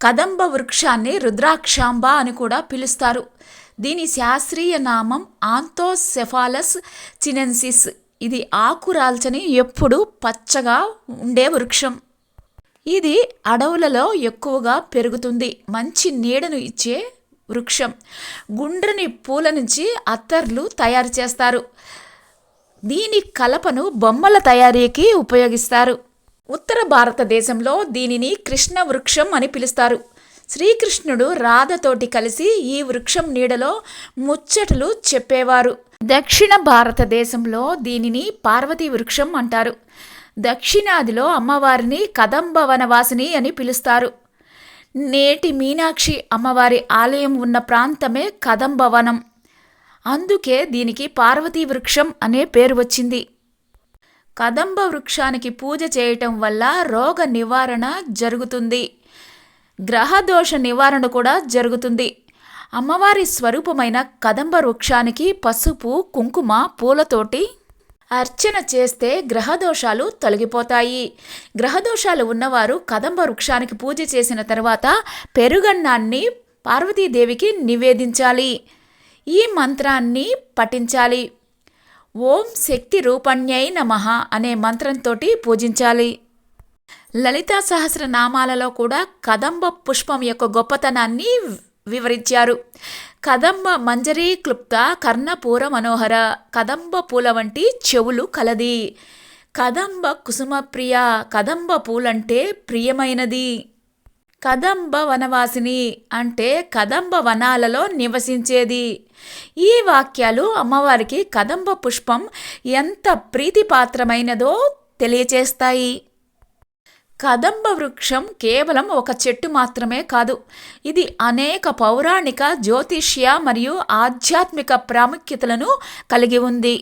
కదంబ వృక్షాన్ని రుద్రాక్షాంబ అని కూడా పిలుస్తారు. దీని శాస్త్రీయ నామం ఆంతోసెఫాలస్ చినెన్సిస్. ఇది ఆకురాల్చని ఎప్పుడు పచ్చగా ఉండే వృక్షం. ఇది అడవులలో ఎక్కువగా పెరుగుతుంది. మంచి నీడను ఇచ్చే వృక్షం. గుండ్రని పూల నుంచి అత్తర్లు తయారు చేస్తారు. దీని కలపను బొమ్మల తయారీకి ఉపయోగిస్తారు. ఉత్తర భారతదేశంలో దీనిని కృష్ణ వృక్షం అని పిలుస్తారు. శ్రీకృష్ణుడు రాధతోటి కలిసి ఈ వృక్షం నీడలో ముచ్చటలు చెప్పేవారు. దక్షిణ భారతదేశంలో దీనిని పార్వతీ వృక్షం అంటారు. దక్షిణాదిలో అమ్మవారిని కదంబ వనవాసిని అని పిలుస్తారు. నేటి మీనాక్షి అమ్మవారి ఆలయం ఉన్న ప్రాంతమే కదంబవనం. అందుకే దీనికి పార్వతీ వృక్షం అనే పేరు వచ్చింది. కదంబ వృక్షానికి పూజ చేయటం వల్ల రోగ నివారణ జరుగుతుంది. గ్రహదోష నివారణ కూడా జరుగుతుంది. అమ్మవారి స్వరూపమైన కదంబ వృక్షానికి పసుపు, కుంకుమ, పూలతోటి అర్చన చేస్తే గ్రహదోషాలు తొలగిపోతాయి. గ్రహదోషాలు ఉన్నవారు కదంబ వృక్షానికి పూజ చేసిన తర్వాత పెరుగన్నాన్ని పార్వతీదేవికి నివేదించాలి. ఈ మంత్రాన్ని పఠించాలి. ఓం శక్తి రూపణ్యై నమః అనే మంత్రంతో పూజించాలి. లలితా సహస్రనామాలలో కూడా కదంబ పుష్పం యొక్క గొప్పతనాన్ని వివరించారు. కదంబ మంజరీ క్లుప్త కర్ణపూర మనోహర. కదంబ పూల వంటి చెవులు కలది. కదంబ కుసుమ ప్రియ. కదంబ పూలంటే ప్రియమైనది. కదంబ వనవాసిని అంటే కదంబ వనాలలో నివసించేది. ఈ వాక్యాలు అమ్మవారికి కదంబ పుష్పం ఎంత ప్రీతిపాత్రమైనదో తెలియచేస్తాయి. కదంబ వృక్షం కేవలం ఒక చెట్టు మాత్రమే కాదు. ఇది అనేక పౌరాణిక, జ్యోతిష్య మరియు ఆధ్యాత్మిక ప్రాముఖ్యతలను కలిగి ఉంది.